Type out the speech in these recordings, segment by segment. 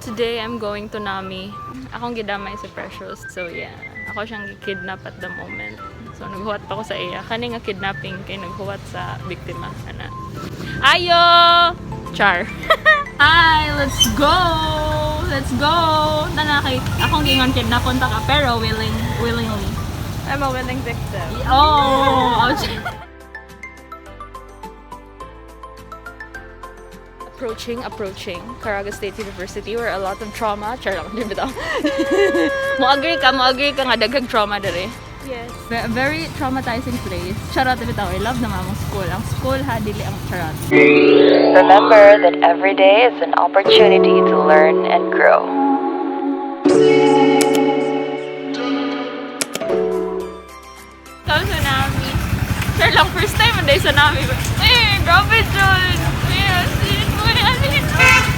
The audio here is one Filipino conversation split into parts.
Today, I'm going to NaMi. Akong gidamay sa Precious. So, yeah. Ako siyang kidnap at the moment. So, naghuwat pa ko sa iya. Kani nga kidnapping kay naghuwat sa biktima. Ana. Ayo! Char. Hi! Let's go! Let's go! Nanakay. Akong gingon kidnapon ta ka, pero willingly. I'm a willing victim. Oh! Ouch. Approaching Caraga State University where a lot of trauma. Char lang, di ba? Mo-agree ka nga daghang trauma dere. Yes. Very traumatizing place. Charot bitaw. I love na mamong school. Ang school ha dili ang charot. Remember that every day is an opportunity to learn and grow. Come sa NaMi. Char lang, first time anday sa NaMi. Eh, grabe dyan.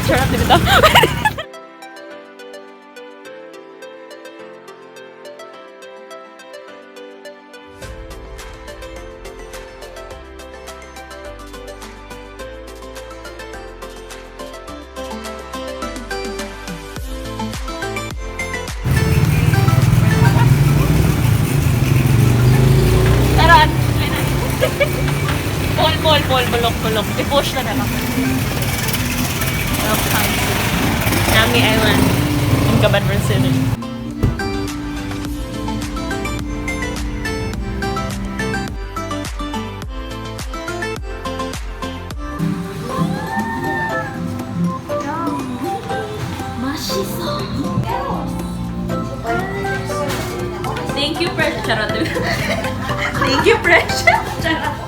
Charot din ito. Taran! Pol, bulok. I-push na lang. Welcome to NaMi Island in Cabanatuan City. Thank you, Precious. Charot. Thank you, Precious. Charot.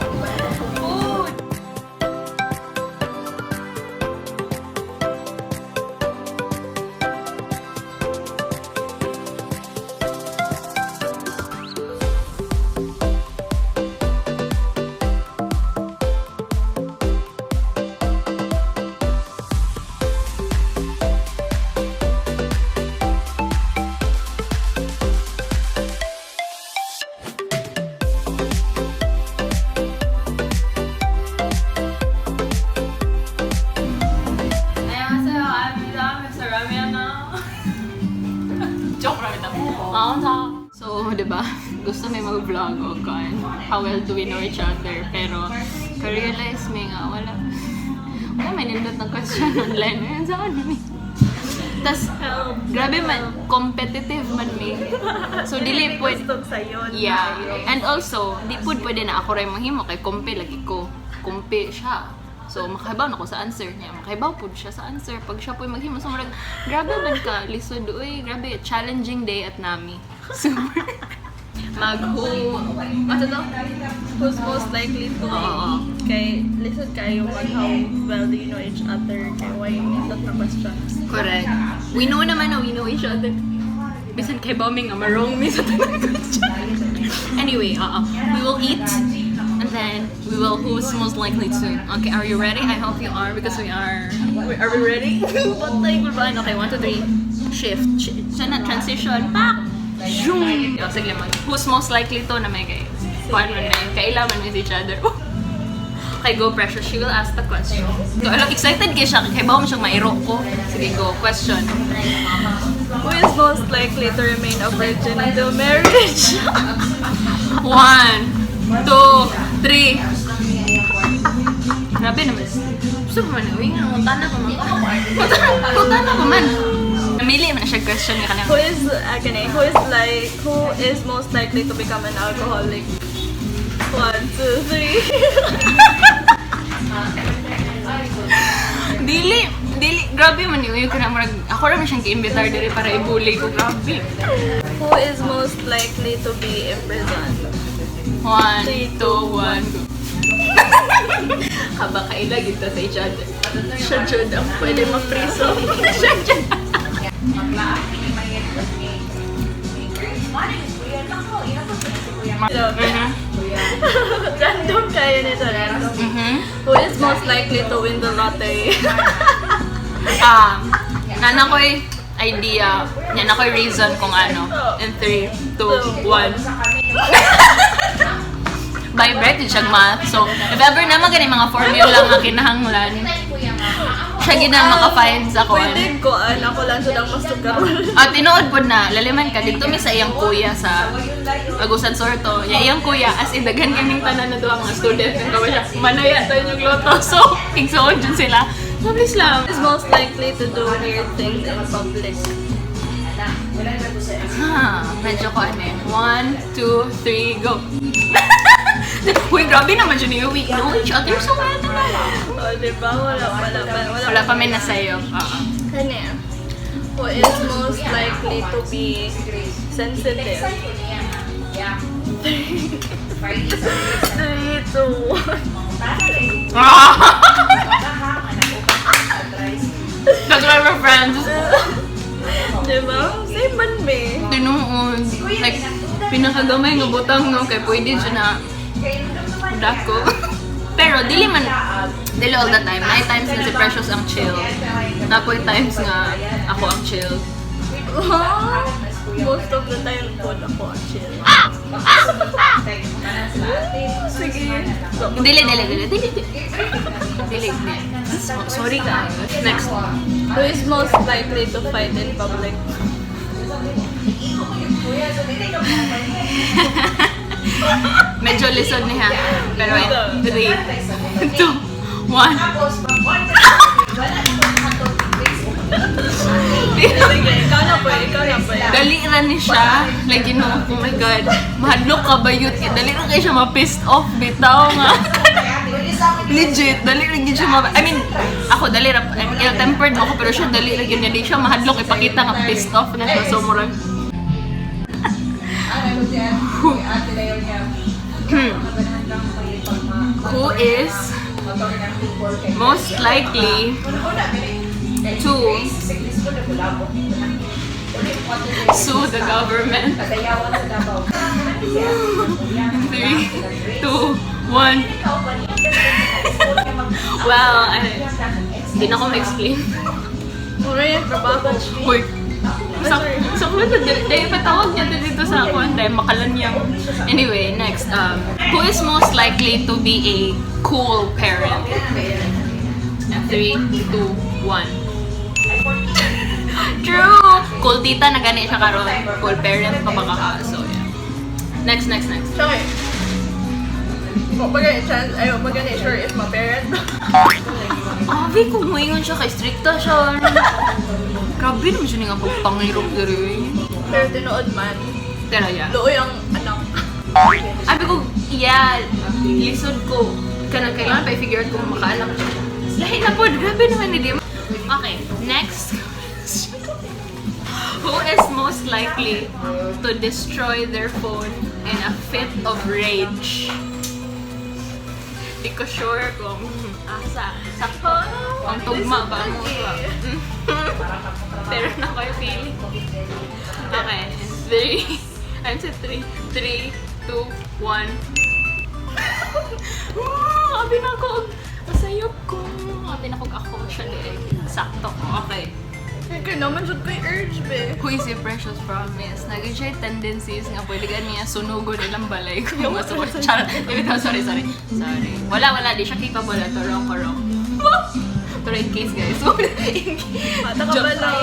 So, diba, gusto may mag-vlog o kan how well do we know each other, pero ka-realize may nga, wala may nindot ng question online. Ayan, saan namin? Tas, grabe man, competitive man may. So, dili pwede. Yeah. And also, di pwede na ako rin manghimo kay kumpi lagi ko. Kumpi siya. So, makahibaw na ko sa answer niya. Makahibaw po siya sa answer. Pag siya po maghimo, so marag, grabe man ka, lisod, uy, grabe, challenging day at NaMi. Super. Ano to? Who's most likely to kay lisod kayo on how well do you know each other, kay why not na questions. Correct. We know naman na we know each other. Bisan kay Bauming, marong mi sa tanong question. Anyway, we will eat. And then we will who's most likely to. Okay, are you ready? I hope you are because we are. Are we ready? What like we're fine. Okay, 1, 2, 3. Shift. Siya na transition. Pak. Zoom. Yo, sige man. Who's most likely to na may kay? Paano na yun? Kailangan with each other. Okay, go Precious. She will ask the question. So, alam, excited kayo siya. Kaya ba mo siyang mairo ko? Sige, go. Question. Who is most likely to remain a virgin until marriage? 1, 2, 3. Grabe naman. Gusto ko man, uwi nga, utana ko man. Utana ko man. Namili man siya question niya kanang. Who is most likely to become an alcoholic? 1, 2, 3. Dili, grabe man yun. Ako naman siyang ki-imbitar diri para i-bully ko. Grabe. Who is most likely to be imprisoned? 1, 2, 1, go. Haba kaila kita sa each other. Siya Jud ang pwede mapriso. Siya Jud. Random kayo nito. Who is most likely to win the lottery? Nana ko'y idea. Yan ako'y reason kung ano. In 3, 2, 1. Vibrate siyang math. So, if ever naman ganyan mga formula nga kinahanglan, Siya gina maka-find sa kon. Pwede ko, ako lang silang mas sugar. Tinuod po na, laliman ka, dito mi sa iyang kuya sa Agusan Sorto. Iyang kuya, as in, daghan kaming tanan na doang mga student. Ang kawa siya, manaya tayo yung loto. So, igsoon dyan sila. Mabilis lang. Is most likely to do weird things in public. Medyo ko ano eh. 1, 2, 3, go. Uy, grabe naman dyan yung we know each other so well naman. Diba? Wala pa may nasayo. Kanya. Who is most likely to be sensitive? 3, 2, 1. That's why we're friends. Diba? Same man me. Tinuod. Like, pinakagamay nga butang no, kay pwede siya na dako. Pero dili all the time. May times na si Precious ang chill. Napoy times nga ako ang chill. Most of the time po ako ang chill. Sige. Dili. Sorry ka. Next. Who is most likely to fight in public? Medyo lisod niya. Pero 3, 2, 1. Sige, ikaw na po. Daliran ni siya. Like, you know, oh my God. Mahadlok ka ba yun? Daliran kayo siya ma-pissed off. Bitaw nga. Legit. Daliran yun siya I mean, ako daliran. I'm ill-tempered ako. Pero siya daliran yun. Hindi siya mahadlok. Ipakita nga pissed off na siya. So, murag. Who is most likely to sue the government? 3, 2, 1. Well, hindi na ko ma-explain. Alright, trabaho. Uy, so dahil patawag niya dito sa ako, dahil makalanyang. Anyway, next. Who is most likely to be a cool parent? 3, 2, 1. True! Cool tita na gani siya karon. Cool parent pa baka ka. So, yeah. Next. Okay. Magani sure if my parent. Abi, kung muingon siya kay stricta siya. Grabe naman siya nga pagpangirok diri. Pero tinuod man. Pero yeah. Looy ang anak. Abi ko, yeah, lisod ko. Kailangan pa i-figure out kung makaanak siya. Lahi na po, grabe naman ni Dim. Okay, next. Who is most likely to destroy their phone in a fit of rage? Di ko sure kung sakto. Ang tugma ba mo ba? Pero na kayo feeling. Okay, 3. I'm sa 3. 3, 2, 1. Abi na ko. Masayop ko. Abi na ko ako siya din. Sakto. Okay. Kaya naman siya ko urge, be. Who is a precious promise? Naging siya tendencies nga pwede niya sunugon ilang balay ko. Charot. Sorry. Wala. Di siya capable. Wrong. Pero in case, guys. Bata ka ba lang?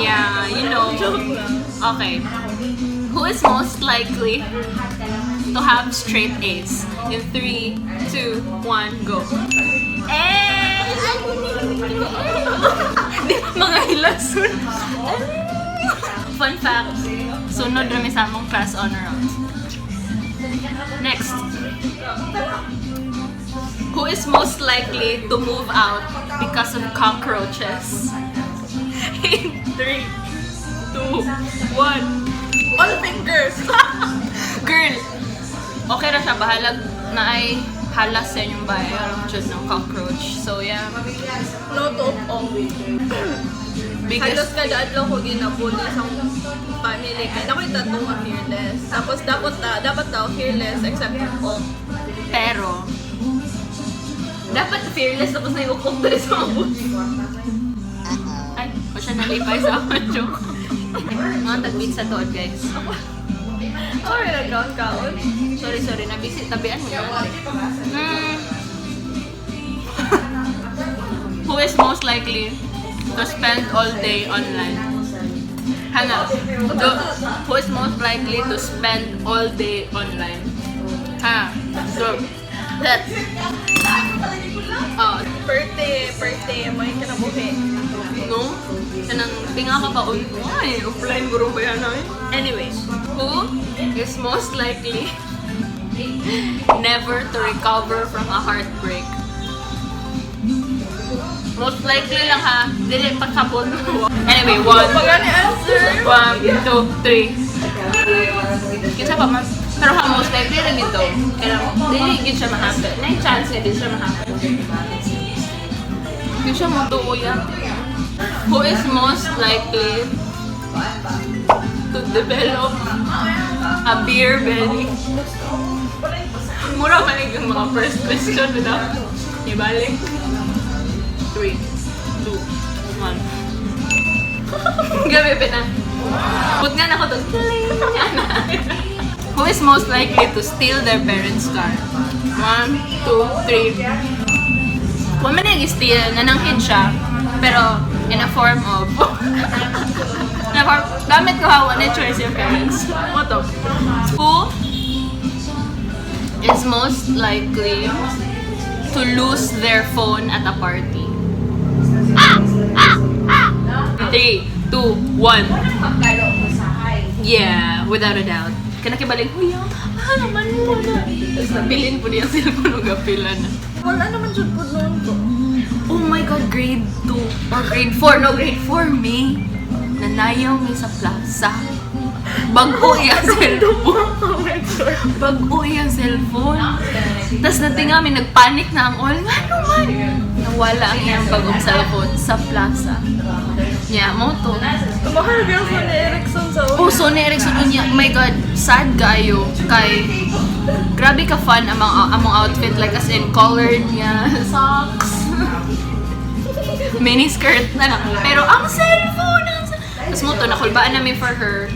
Yeah, you know. Joke lang. Okay. Who is most likely to have straight A's? In 3, 2, 1, go. Mga hilasun. Fun fact, sunod rami sa among class honor rounds. Next. Who is most likely to move out because of cockroaches? In 3, 2, 1. All fingers! Girl! Okay na siya, bahalag na ay halas sa inyong bahay. Alam mo ng cockroach. So, yeah. No top off. Halos kada adlaw ko ginabuli sa family. Kaya nako'y tattoo nga fearless. Tapos dapat daw fearless except off. Pero, dapat fearless tapos na yung ukok dali sa mabot. Ay, o siya nalipay sa akin, joke. Mga tag-beat sa toad, guys. Sorry, nag-count. Sorry, nabisit. Tabian mo yun. Who is most likely likely to spend all day online? Hana, who is most likely to spend all day online? Ha, so, let's. Oh, Birthday, may kinabuhi. no? Kanang tinga ka ba? Ay, offline guro ba yan namin? Anyway, Who is most likely never to recover from a heartbreak? Most likely lang ha. Dili pagkabon. Anyway, pagani answer. 1, 2, 3. Kinsa pa man. Pero ha, most likely lang ito. Kaya dili gid siya ma-happen. May chance na di siya ma-happen. Di siya matuuyan. Who is most likely to develop a beer belly? Mura man yung mga first question na ibalik. 3, 2, 1. Gabi pa na. Put nga na ko to. Who is most likely to steal their parents' car? 1, 2, 3. Kung man nag-steal, nanangkid siya, pero in a form of gamit ko hawa na choice yung parents. What the? Who is most likely to lose their phone at a party? 3, 2, 1. Yeah, without a doubt. Kanakibaling, kuya, naman mo na. Tapos nabilin po niya ang cellphone o gapila na. Wala naman dyan po noon ko. Oh my God, grade 2 or grade 4. No, grade 4, May. Nanayaw mi sa plaza. Bago yung cellphone. Bago yung cellphone. Tapos natinga mi, nagpanik na ang all. Nga naman. Nawala ang iyang bagong cellphone sa plaza. Yeah, mo to. Mahal yung Sony Ericsson sa Oh, Sony Ericsson niya. Oh my God, sad kaayo. Kay, grabe ka fun among outfit. Like as in, colored niya, socks. Mini skirt na lang. Pero ang cellphone! Tapos mo to, nakulbaan namin for her.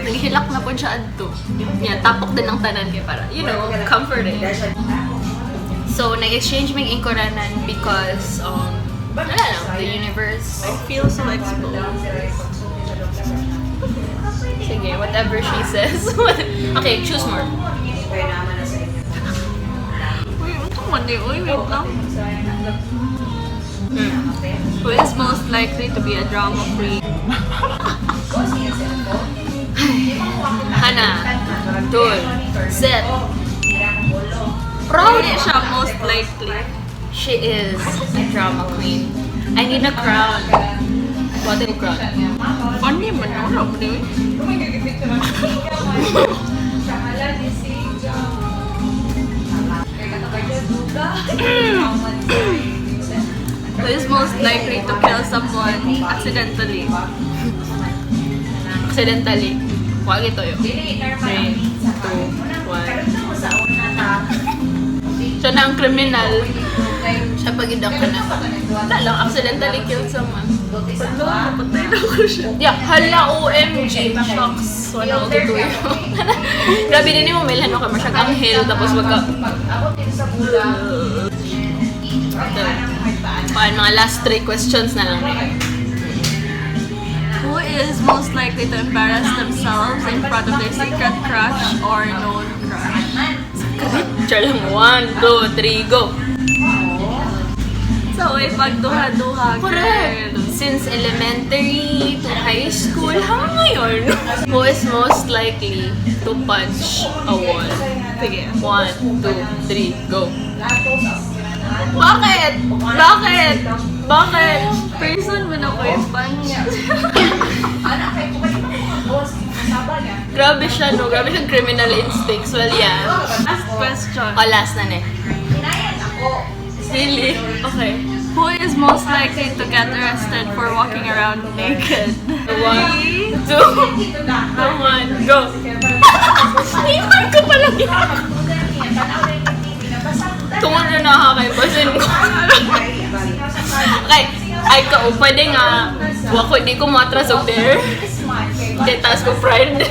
Naghihilak na po siya adto. Yeah, tapok din ang tanan kaya para, you know, comforting. So, nag-exchange may inkoranan because, wala lang, the universe. I feel so exposed. Sige, whatever she says. Okay, choose more. Uy, ito mali. Uy, wait lang. Who is most likely to be a drama queen? Hana, Dul, Set. Proud siya most likely. She is a drama queen. I need a crown. What a crown? Funny man wala mo din. Who is most likely to kill someone accidentally? Accidentally. Wag ito yun. 3, 2, 1. Siya na ang kriminal. Siya pag-idang ka na. Wala lang, accidentally killed someone. Wala, napatay na ko siya. Yeah, hala, OMG. Shocks. Wala ko tutuyo. Grabe din mo, may lano ka masyag anghel, tapos wag ka. Mga last 3 questions na lang. Who is most likely to embarrass themselves in front of their secret crush or known crush? Siya lang, 1, 2, 3, go! So, pagduha-duha. Correct! Since elementary to high school, hanggang ngayon. Who is most likely to punch a wall? Sige. 1, 2, 3, go! Bakit? Bakit? Bakit? Person mo na ko yung punch. Grabe siya, no? Grabe siyang criminal instincts. Well, yeah. Last question. O, last na ne. Really? Okay. Who is most likely to get arrested for walking around naked? 1, 2, 1, go! Iwan ko pala yan! Tungkol na nakakaibasin ko. Okay, ay ka, pwede nga. Wako, di ko matras of there. Detas ko pride.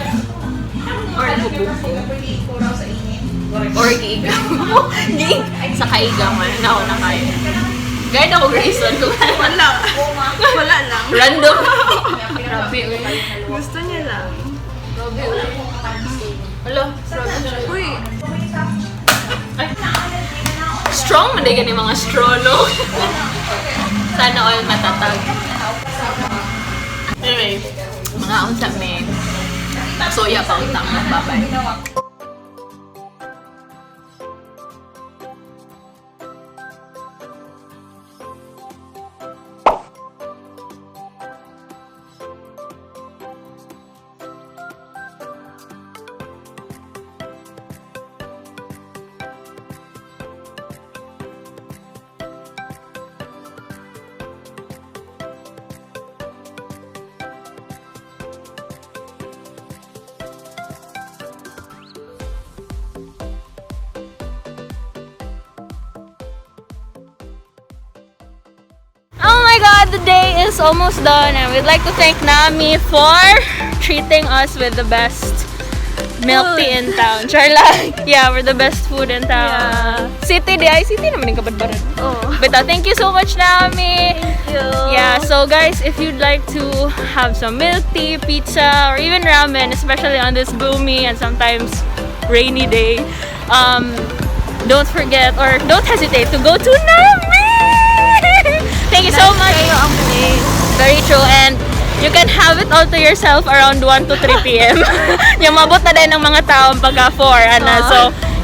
Or bubuko. Or giigaw. Sa kaigaw man, na ako na kayo. Guide ako reason kung Wala. Wala lang. random. Grabe, uy. Gusto niya lang. Wala. Uy. Ay. Strong man din yung mga straw, no? Sana all matatag. Anyway, mga unsa may soya pa utang ng babay. Oh my god, the day is almost done and we'd like to thank NaMi for treating us with the best milk tea in town. Charla, yeah, we're the best food in town. City, diay, city naman yung kabadbaran. Oh. But thank you so much, NaMi. Thank you. Yeah, so guys, if you'd like to have some milk tea, pizza, or even ramen, especially on this gloomy and sometimes rainy day, don't forget or don't hesitate to go to NaMi. Thank you so much. Very true, and you can have it all to yourself around 1 to 3 p.m. Yung mabot na din ng mga taong pagka 4, ana. So,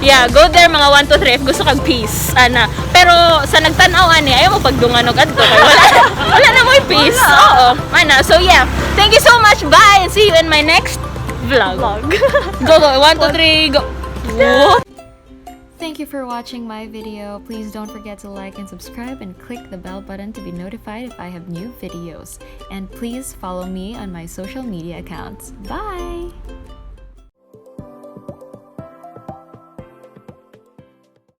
yeah, go there mga 1 to 3 if gusto kag peace, ana. Pero sa nagtanaw ani, ayaw mo pagdungan og adto kay wala na mo peace. Oo, ana. So yeah, thank you so much. Bye and see you in my next vlog. Go 1 to 3 go. Whoa. Thank you for watching my video. Please don't forget to like and subscribe and click the bell button to be notified if I have new videos. And please follow me on my social media accounts. Bye!